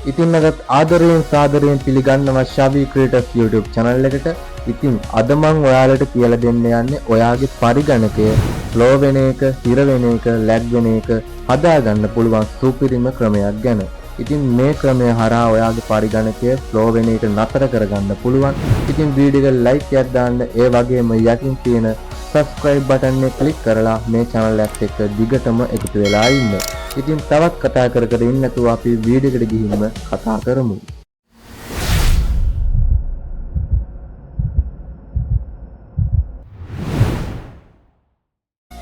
ඉතින් අදත් ආදරයෙන් සාදරයෙන් පිළිගන්නවා ශාවි ක්‍රියේටර්ස් YouTube channel එකට. ඉතින් අද මම ඔයාලට කියලා දෙන්න යන්නේ ඔයාගේ පරිගණකය ස්ලෝ වෙන එක, හිර වෙන එක, ලැග් වෙන එක හදාගන්න පුළුවන් සුපිරිම ක්‍රමයක් ගැන. ඉතින් මේ ක්‍රමය හරහා ඔයාගේ පරිගණකය ස්ලෝ වෙන එක නතර කරගන්න පුළුවන්. ඉතින් වීඩියෝ එක ලයික් එකක් දාන්න, ඒ වගේම යටින් තියෙන subscribe button එක click කරලා මේ channel එකත් එක්ක දිගටම එකතු වෙලා ඉන්න. ඉතින් තවත් කතා කර ඉන්න නැතුව අපි වීඩියෝ එකට ගිහින්ම කතා කරමු.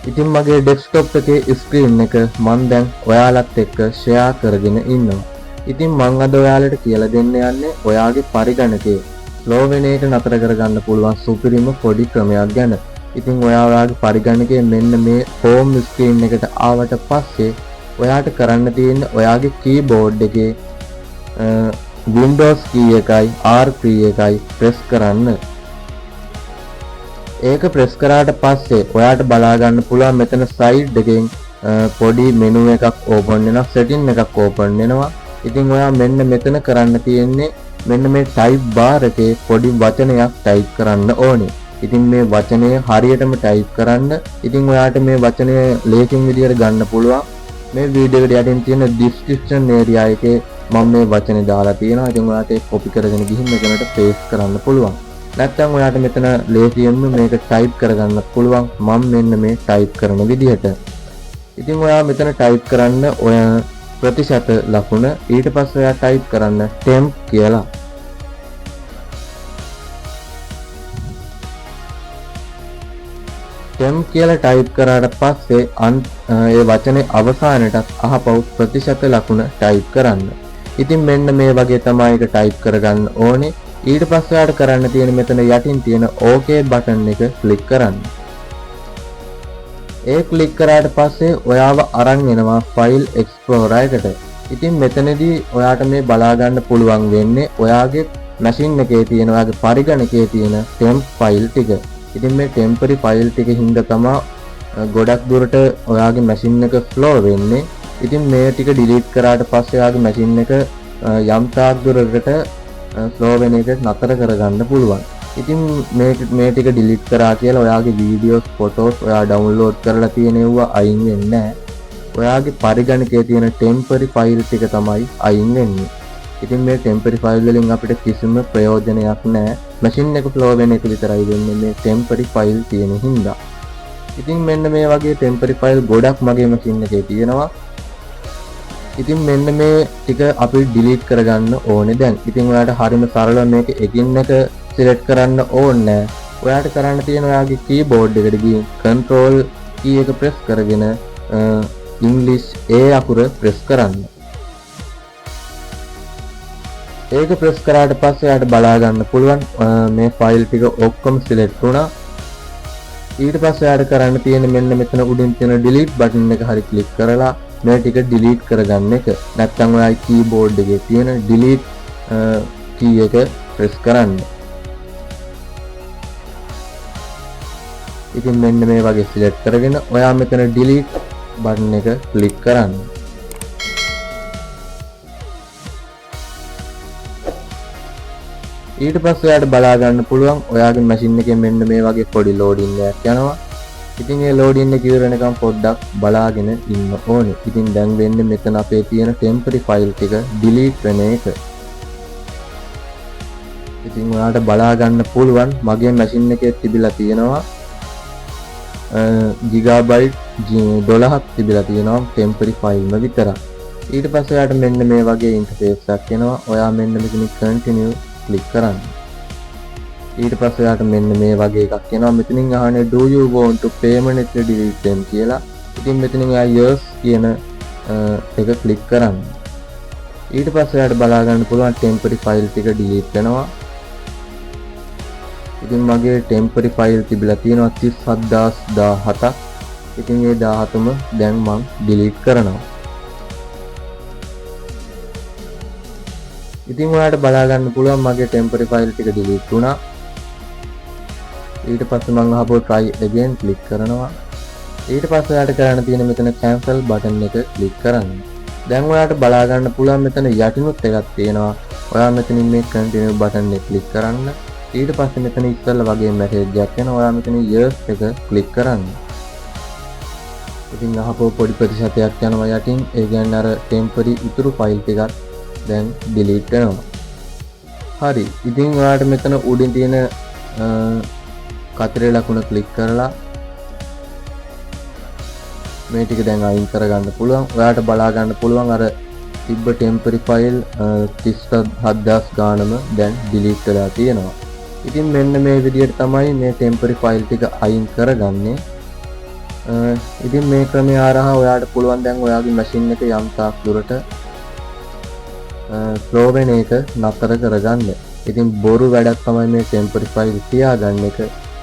ඉතින් මගේ desktop එකේ screen එක මම දැන් ඔයාලත් එක්ක share කරගෙන ඉන්නවා. ඉතින් මම අද ඔයාලට කියලා දෙන්න යන්නේ ඔයාගේ පරිගණකයේ slow වෙන එක නතර කරගන්න පුළුවන් සුපිරිම පොඩි ක්‍රමයක් ගැන. ඉතින් ඔයාගේ පරිගණකයේ මෙන්න මේ home screen එකට ආවට පස්සේ ඔයාට කරන්න තියෙන්නේ ඔයාගේ keyboard එකේ Windows key එකයි R key එකයි press කරන්න. ඒක press කරාට පස්සේ ඔයාට බලා ගන්න පුළුවන් මෙතන side එකෙන් පොඩි menu එකක් open වෙනවා, setting එකක් open වෙනවා. ඉතින් ඔයා මෙන්න මෙතන කරන්න තියෙන්නේ මෙන්න මේ type bar එකේ පොඩි වචනයක් type කරන්න ඕනේ. ඉතින් මේ වචනය හරියටම type කරන්න. ඉතින් ඔයාට මේ වචනය ලේසින් විදියට ගන්න පුළුවන්. මේ වීඩියෝ එකට යටින් තියෙන description area එකේ මම මේ වචනේ දාලා තියෙනවා. ඉතින් ඔයාට ඒක copy කරගෙන ගිහින් මෙතනට paste කරන්න පුළුවන්. නැත්නම් ඔයාට මෙතන ලේසියෙන්ම මේක type කරගන්න පුළුවන්. මම මෙන්න මේ type කරන විදිහට. ඉතින් ඔයා මෙතන type කරන්න ඔය ප්‍රතිශත ලකුණ, ඊට පස්සේ ඔයා type කරන්න temp කියලා. temp කියලා type කරාට පස්සේ ඒ වචනේ අවසානයටත් අහපව් ප්‍රතිශත ලකුණ type කරන්න. ඉතින් මෙන්න මේ වගේ තමයි ඒක type කරගන්න ඕනේ. ඊට පස්සේ ඔයාලට කරන්න තියෙන මෙතන යටින් තියෙන OK button එක click කරන්න. ඒ click කරාට පස්සේ ඔයාව අරන් එනවා file explorer එකට. ඉතින් මෙතනදී ඔයාට මේ බලා ගන්න පුළුවන් වෙන්නේ ඔයාගේ machine එකේ තියෙන ඔයාගේ පරිගණකයේ තියෙන temp file ටික. ඉතින් මේ temporary file ටික හින්දා තමයි ගොඩක් දුරට ඔයාගේ machine එක slow වෙන්නේ. ඉතින් මේ ටික delete කරාට පස්සේ ඔයාගේ machine එක යම් තාක් දුරකට slow වෙන එක නතර කරගන්න පුළුවන්. ඉතින් මේ ටික delete කරා කියලා ඔයාගේ videos, photos ඔයා download කරලා තියෙනවා අයින් වෙන්නේ නැහැ. ඔයාගේ පරිගණකයේ තියෙන temporary file ටික තමයි අයින් වෙන්නේ. ඉතින් මේ temporary file වලින් අපිට කිසිම ප්‍රයෝජනයක් නැහැ. machine එක slow වෙන එක විතරයි වෙන්නේ මේ temporary file තියෙන හින්දා. ඉතින් මෙන්න මේ වගේ temporary file ගොඩක් මගේ machine එකේ තියෙනවා. ඉතින් මෙන්න මේ ටික අපි delete කරගන්න ඕනේ දැන්. ඉතින් ඔයාලට හරිම සරලව මේක එකින් එක select කරන්න ඕනේ නැහැ. ඔයාලට කරන්න තියෙන ඔයාගේ keyboard එකට ගිහින් control key එක press කරගෙන English A අකුර press කරන්න. ඒක press කරාට පස්සේ ඔයාලට බලා ගන්න පුළුවන් මේ file ටික ඔක්කොම select වුණා. ඊට පස්සේ ඔයාලට කරන්න තියෙන්නේ මෙන්න මෙතන උඩින් තියෙන delete button එක හරි click කරලා මේ ටික delete කරගන්න එක. නැත්නම් ඔයාගේ keyboard එකේ තියෙන delete key එක press කරන්න. ඉතින් මෙන්න මේ වගේ select කරගෙන ඔයා මෙතන delete button එක click කරන්න. ඊට පස්සේ ඔයාලට බලා ගන්න පුළුවන් ඔයාගේ machine එකේ මෙන්න මේ වගේ පොඩි loading එකක් යනවා. ඉතින් මේ loading එක ඉවර වෙනකම් පොඩ්ඩක් බලාගෙන ඉන්න ඕනේ. ඉතින් දැන් වෙන්නේ මෙතන අපේ තියෙන temporary file ටික delete වෙන එක. ඉතින් ඔයාලට බලා ගන්න පුළුවන් මගේ machine එකේ තිබිලා තියෙනවා gigabyte 12ක් තිබිලා තියෙනවා temporary file ම විතරක්. ඊට පස්සේ ඔයාලට මෙන්න මේ වගේ interface එකක් එනවා. ඔයා මෙන්න මෙතන continue click කරන්න. ඊට පස්සේ ඔයාලට මෙන්න මේ වගේ එකක් එනවා. මෙතනින් අහන්නේ do you want to permanently delete them කියලා. ඉතින් මෙතනින් ඔයා yes කියන එක click කරන්න. ඊට පස්සේ ඔයාලට බලා ගන්න පුළුවන් temporary file ටික delete වෙනවා. ඉතින් මගේ temporary file තිබිලා තියෙනවා 37017ක්. ඉතින් මේ 17ම දැන් මම delete කරනවා. ඉතින් ඔයාලට බලා ගන්න පුළුවන් මගේ temporary file ටික delete වුණා. ඊට පස්සේ මම අහපුව try again click කරනවා. ඊට පස්සේ ඔයාලට කරන්න තියෙන මෙතන cancel button එක click කරන්න. දැන් ඔයාලට බලා ගන්න පුළුවන් මෙතන යටිනුත් එකක් තියෙනවා. ඔයා මෙතනින් මේ continue button එක click කරන්න. ඊට පස්සේ මෙතන ඉස්සෙල්ලා වගේ message එකක් එනවා. ඔයා මෙතන yes එක click කරන්න. ඉතින් අහපෝ පොඩි ප්‍රතිශතයක් යනවා යටින්. ඒ කියන්නේ අර temporary ඉතුරු file ටිකක් දැන් delete වෙනවා. හරි. ඉතින් ඔයාලට මෙතන උඩින් තියෙන කතරේ ලකුණ click කරලා මේ ටික දැන් අයින් කරගන්න පුළුවන්. ඔයාලට බලා ගන්න පුළුවන් අර තිබ්බ temporary file 37000 ගානම දැන් delete වෙලා තියෙනවා. ඉතින් මෙන්න මේ විදිහට තමයි මේ temporary file ටික අයින් කරගන්නේ. ඉතින් මේ ක්‍රමය හරහා ඔයාලට පුළුවන් දැන් ඔයාගේ machine එක යම් තාක් දුරට slow වෙන එක නතර කරගන්න. ඉතින් බොරු වැඩක් තමයි මේ temporary file තියාගන්න එක.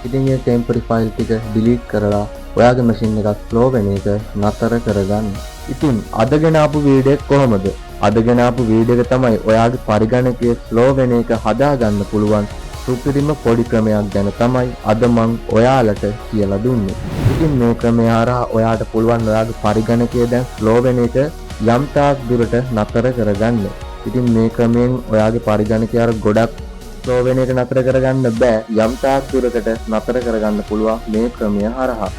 ඉතින් මේ temporary file ටික delete කරලා ඔයාගේ machine එක slow වෙන එක නතර කරගන්න. ඉතින් අදගෙන ආපු වීඩියෝ එක කොහමද? අදගෙන ආපු වීඩියෝ එක තමයි ඔයාගේ පරිගණකයේ slow වෙන එක හදාගන්න පුළුවන් සුපිරිම පොඩි ක්‍රමයක් ගැන තමයි අද මම ඔයාලට කියලා දුන්නේ. ඉතින් මේ ක්‍රමය හරහා ඔයාට පුළුවන් ඔයාගේ පරිගණකයේ දැන් slow වෙන එක යම් තාක් දුරට නතර කරගන්න. ඉතින් මේ ක්‍රමයෙන් ඔයාගේ පරිගණකය අර ගොඩක් slow වෙන එක නතර කරගන්න බෑ. යම් තාක් දුරකට නතර කරගන්න පුළුවන් මේ ක්‍රමය හරහා.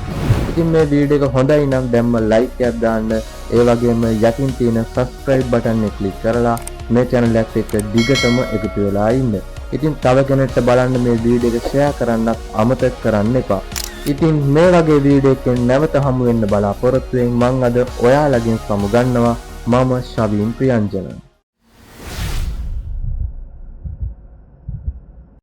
ඉතින් මේ වීඩියෝ එක හොඳයි නම් දැම්ම like එකක් දාන්න. ඒ වගේම යටින් තියෙන subscribe button එක click කරලා මේ channel එකත් එක්ක දිගටම එකතු වෙලා ඉන්න. ඉතින් තව කෙනෙක්ට බලන්න මේ වීඩියෝ එක share කරන්නත් අමතක කරන්න එපා. ඉතින් මේ වගේ වීඩියෝ එකකින් නැවත හමු වෙන්න බලාපොරොත්තු වෙමින් මම අද ඔයාලගෙන් සමු ගන්නවා. මම ශවීන් ප්‍රියංජන.